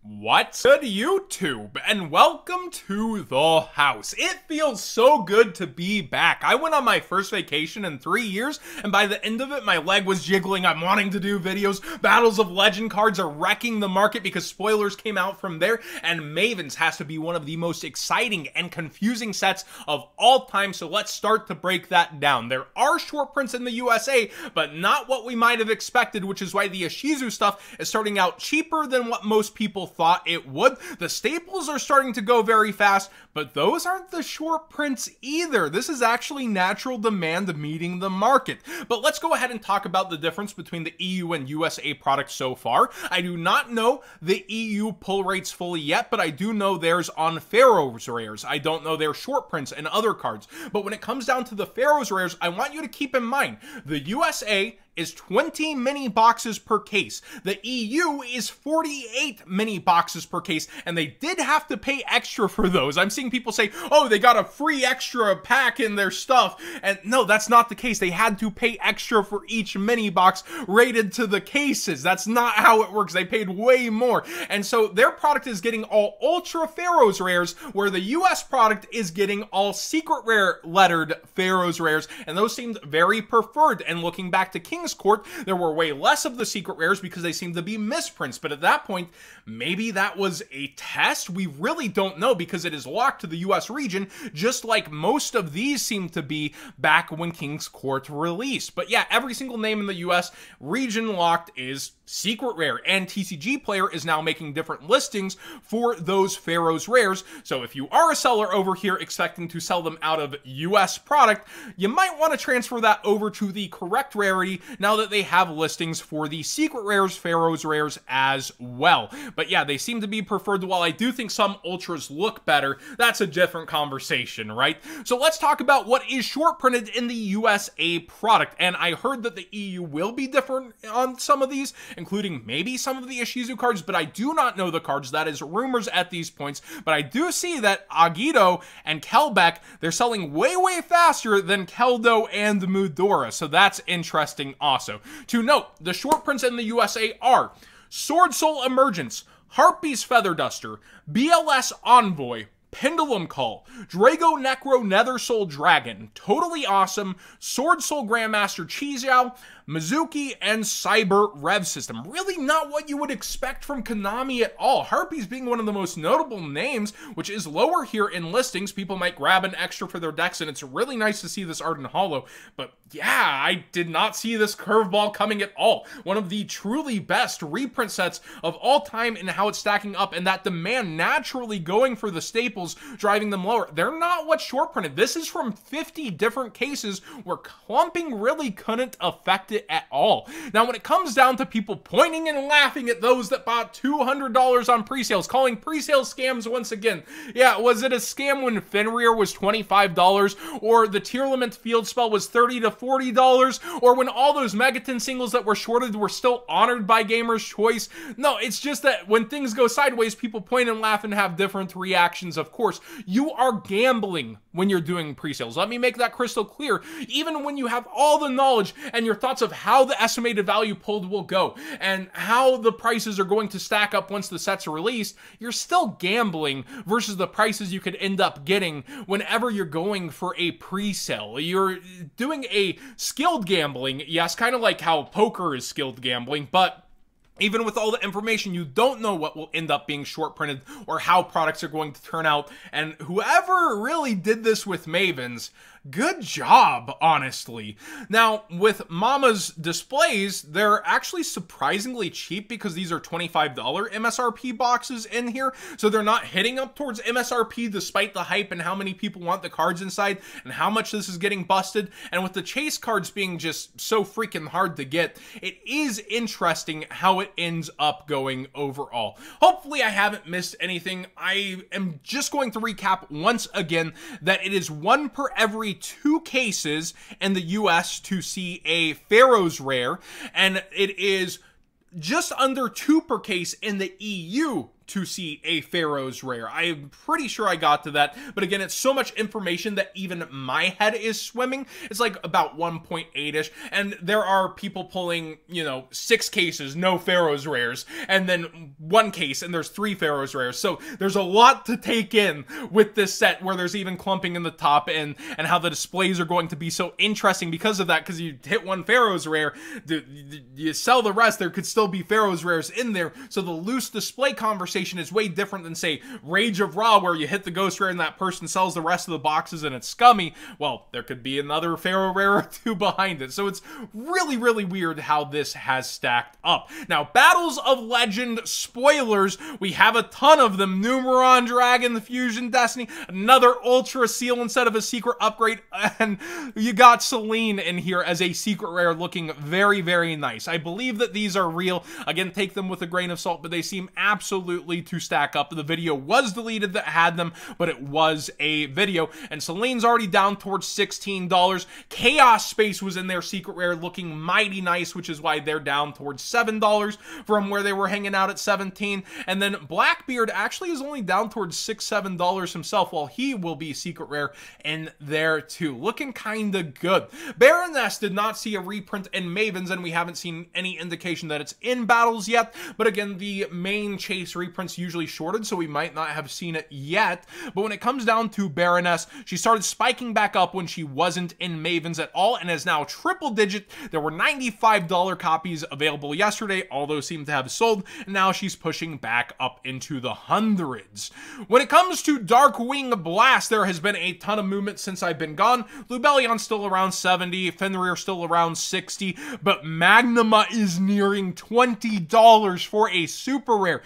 What? Good YouTube, and welcome to the house. It feels so good to be back. I went on my first vacation in 3 years, and by the end of it, my leg was jiggling. I'm wanting to do videos. Battles of Legend cards are wrecking the market because spoilers came out from there, and Mavens has to be one of the most exciting and confusing sets of all time, so let's start to break that down. There are short prints in the USA, but not what we might have expected, which is why the Ishizu stuff is starting out cheaper than what most people thought it would. The staples are starting to go very fast, but those aren't the short prints either. This is actually natural demand meeting the market. But let's go ahead and talk about the difference between the EU and USA products so far. I do not know the EU pull rates fully yet, but I do know theirs on Pharaoh's Rares. I don't know their short prints and other cards. But when it comes down to the Pharaoh's Rares, I want you to keep in mind, the USA is 20 mini boxes per case. The EU is 48 mini boxes per case, and they did have to pay extra for those. I'm seeing people say, oh, they got a free extra pack in their stuff, and no, that's not the case. They had to pay extra for each mini box rated to the cases. That's not how it works. They paid way more, and so their product is getting all Ultra Pharaoh's Rares, where the US product is getting all Secret Rare lettered Pharaoh's Rares, and those seemed very preferred. And looking back to King's Court, there were way less of the secret rares because they seemed to be misprints, but at that point, maybe that was a test? We really don't know because it is locked to the US region, just like most of these seem to be back when King's Court released. But yeah, every single name in the US region locked is secret rare, and TCG Player is now making different listings for those Pharaoh's Rares. So if you are a seller over here expecting to sell them out of US product, you might want to transfer that over to the correct rarity now that they have listings for the secret rares, Pharaoh's Rares as well. But yeah, they seem to be preferred. While I do think some ultras look better, that's a different conversation, right? So let's talk about what is short printed in the USA product. And I heard that the EU will be different on some of these, including maybe some of the Ishizu cards, but I do not know the cards. That is rumors at these points. But I do see that Agito and Kelbeck, they're selling way faster than Keldo and Mudora. So that's interesting also. To note, the short prints in the USA are Sword Soul Emergence, Harpy's Feather Duster, BLS Envoy, Pendulum Call, Drago Necro Nether Soul Dragon, Totally Awesome, Sword Soul Grandmaster Chixiao, Mizuki, and Cyber Rev System. Really not what you would expect from Konami at all. Harpies being one of the most notable names, which is lower here in listings. People might grab an extra for their decks, and it's really nice to see this art in holo. But yeah, I did not see this curveball coming at all. One of the truly best reprint sets of all time in how it's stacking up, and that demand naturally going for the staples, driving them lower. They're not what's short printed. This is from 50 different cases where clumping really couldn't affect it at all. Now, when it comes down to people pointing and laughing at those that bought $200 on pre-sales, calling pre-sale scams once again. Yeah, was it a scam when Fenrir was $25, or the Tier Limit Field Spell was $30 to $40, or when all those Megaton singles that were shorted were still honored by Gamer's Choice? No, it's just that when things go sideways, people point and laugh and have different reactions. Of course, you are gambling when you're doing pre-sales. Let me make that crystal clear. Even when you have all the knowledge and your thoughts of how the estimated value pulled will go and how the prices are going to stack up once the sets are released, you're still gambling versus the prices you could end up getting whenever you're going for a pre-sale. You're doing a skilled gambling, yes, kind of like how poker is skilled gambling, but even with all the information, you don't know what will end up being short printed or how products are going to turn out. And whoever really did this with Mavens, good job, honestly. Now, with Mama's displays, they're actually surprisingly cheap because these are $25 MSRP boxes in here. So they're not hitting up towards MSRP despite the hype and how many people want the cards inside and how much this is getting busted. And with the chase cards being just so freaking hard to get, it is interesting how it ends up going overall. Hopefully I haven't missed anything. I am just going to recap once again that it is 1 per every 2 cases in the US to see a Pharaoh's Rare, and it is just under 2 per case in the EU to see a Pharaoh's Rare. I'm pretty sure I got to that, but again, it's so much information that even my head is swimming. It's like about 1.8-ish, and there are people pulling, you know, 6 cases, no Pharaoh's Rares, and then 1 case, and there's 3 Pharaoh's Rares. So there's a lot to take in with this set, where there's even clumping in the top, and how the displays are going to be so interesting because of that, because you hit 1 Pharaoh's Rare, you sell the rest, there could still be Pharaoh's Rares in there, so the loose display conversation is way different than, say, Rage of Ra, where you hit the Ghost Rare and that person sells the rest of the boxes and it's scummy. Well, there could be another Pharaoh Rare or 2 behind it, so it's really, really weird how this has stacked up. Now, Battles of Legend spoilers, we have a ton of them. Numeron Dragon, the Fusion Destiny, another Ultra Seal instead of a secret upgrade, and you got Celine in here as a secret rare, looking very, very nice. I believe that these are real. Again, take them with a grain of salt, but they seem absolutely to stack up. The video was deleted that had them, but it was a video, and Celine's already down towards $16. Chaos Space was in their secret rare, looking mighty nice, which is why they're down towards $7 from where they were hanging out at 17. And then Blackbeard actually is only down towards $6-7 himself, while he will be secret rare in there too, looking kind of good. Baroness did not see a reprint in Mavens, and we haven't seen any indication that it's in battles yet, but again, the main chase reprint's usually shorted, so we might not have seen it yet. But when it comes down to Baroness, she started spiking back up when she wasn't in Mavens at all, and is now triple digit. There were $95 copies available yesterday, all those seem to have sold, and now she's pushing back up into the hundreds. When it comes to Darkwing Blast, there has been a ton of movement since I've been gone. Lubellion's still around 70, Fenrir still around 60, but Magnuma is nearing $20 for a super rare.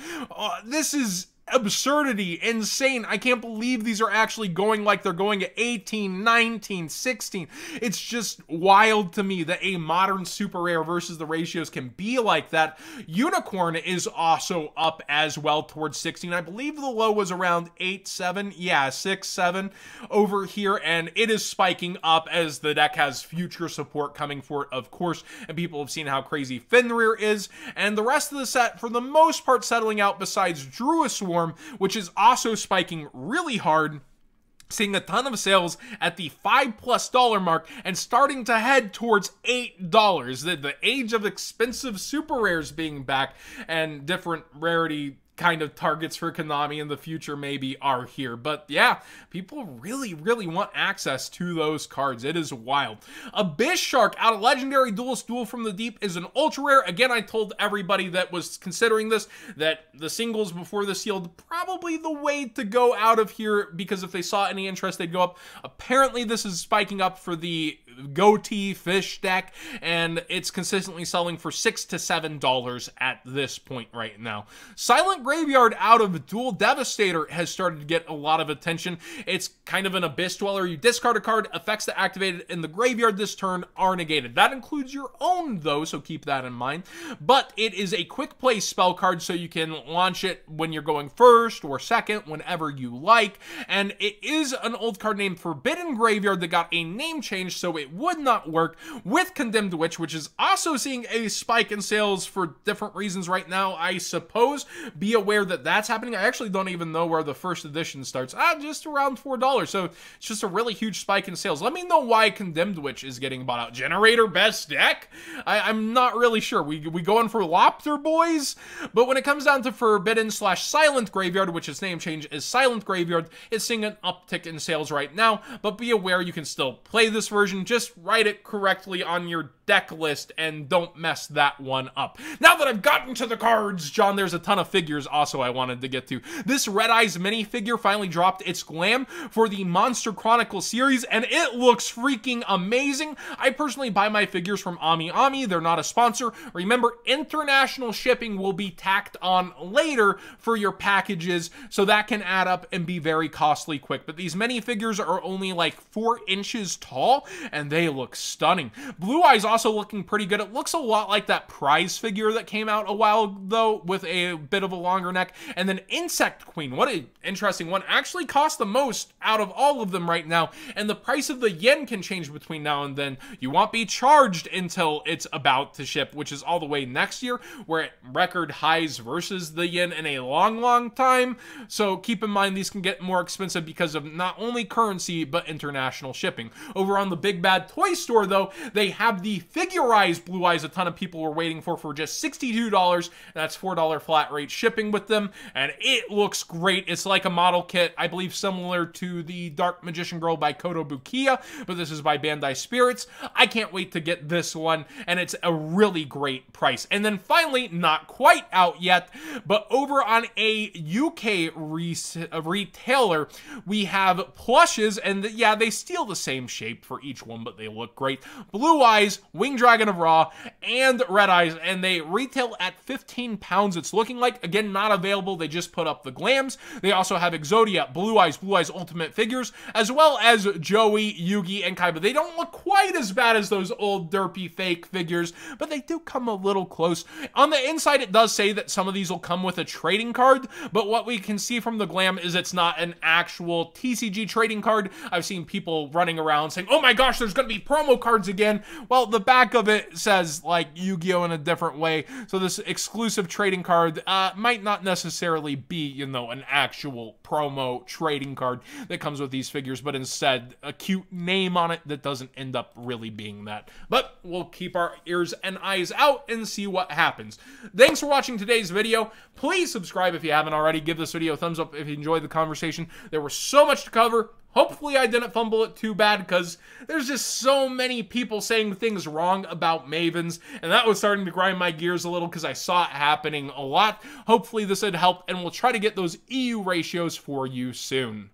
This is absurdity, insane. I can't believe these are actually going like they're going at 18, 19, 16. It's just wild to me that a modern super rare versus the ratios can be like that. Unicorn is also up as well towards 16. I believe the low was around 8, 7. Yeah, 6, 7 over here, and it is spiking up as the deck has future support coming for it, of course, and people have seen how crazy Fenrir is, and the rest of the set, for the most part, settling out besides Druiswarm, which is also spiking really hard, seeing a ton of sales at the $5+ mark and starting to head towards $8. The age of expensive super rares being back, and different rarity kind of targets for Konami in the future maybe are here. But yeah, people really, really want access to those cards. It is wild. Abyss Shark out of Legendary Duelist Duel from the Deep is an ultra rare. Again, I told everybody that was considering this that the singles before the sealed probably the way to go out of here, because if they saw any interest, they'd go up. Apparently, this is spiking up for the Goatee Fish deck, and it's consistently selling for $6 to $7 at this point right now. Silent Graveyard out of Dual Devastator has started to get a lot of attention. It's kind of an Abyss Dweller. You discard a card, effects that activated in the graveyard this turn are negated. That includes your own, though, so keep that in mind. But it is a quick play spell card, so you can launch it when you're going first or second, whenever you like. And it is an old card named Forbidden Graveyard that got a name change, so it would not work with Condemned Witch, which is also seeing a spike in sales for different reasons right now, I suppose. Be aware that that's happening. I actually don't even know where the first edition starts. Just around $4. So it's just a really huge spike in sales. Let me know why Condemned Witch is getting bought out. Generator best deck? I'm not really sure. We going for Lopter boys? But when it comes down to Forbidden/Silent Graveyard, which its name change is Silent Graveyard, it's seeing an uptick in sales right now. But be aware you can still play this version. Just write it correctly on your deck list and don't mess that one up. Now that I've gotten to the cards, John, there's a ton of figures also I wanted to get to. This Red Eyes minifigure finally dropped its glam for the Monster Chronicle series, and it looks freaking amazing. I personally buy my figures from Ami Ami. They're not a sponsor. Remember, international shipping will be tacked on later for your packages, so that can add up and be very costly quick. But these minifigures are only like 4 inches tall, and they look stunning. Blue Eyes also looking pretty good. It looks a lot like that prize figure that came out a while ago with a bit of a longer neck. And then Insect Queen, what an interesting one, actually costs the most out of all of them right now. And the price of the yen can change between now and then. You won't be charged until it's about to ship, which is all the way next year. We're at record highs versus the yen in a long time. So keep in mind these can get more expensive because of not only currency, but international shipping. Over on the Big Bad Toy Store, though, they have the figurized Blue Eyes a ton of people were waiting for just $62. That's $4 flat rate shipping with them, and it looks great. It's like a model kit, I believe similar to the Dark Magician Girl by Kotobukiya, but this is by Bandai Spirits. I can't wait to get this one, and it's a really great price. And then finally, not quite out yet, but over on a UK retailer, we have plushes, and yeah, they steal the same shape for each one, but they look great. Blue Eyes, Winged Dragon of Ra, and Red Eyes, and they retail at 15 pounds. It's looking like, again, not available. They just put up the glams. They also have Exodia, Blue Eyes Ultimate figures, as well as Joey, Yugi, and Kaiba. They don't look quite as bad as those old derpy fake figures, but they do come a little close. On the inside, it does say that some of these will come with a trading card, but what we can see from the glam is it's not an actual TCG trading card. I've seen people running around saying, oh my gosh, there's going to be promo cards again. Well, the back of it says like Yu-Gi-Oh in a different way, so this exclusive trading card might not necessarily be, you know, an actual promo trading card that comes with these figures, but instead a cute name on it that doesn't end up really being that. But we'll keep our ears and eyes out and see what happens. Thanks for watching today's video. Please subscribe if you haven't already. Give this video a thumbs up if you enjoyed the conversation. There was so much to cover. Hopefully I didn't fumble it too bad, because there's just so many people saying things wrong about Mavens, and that was starting to grind my gears a little because I saw it happening a lot. Hopefully this had helped, and we'll try to get those EU ratios for you soon.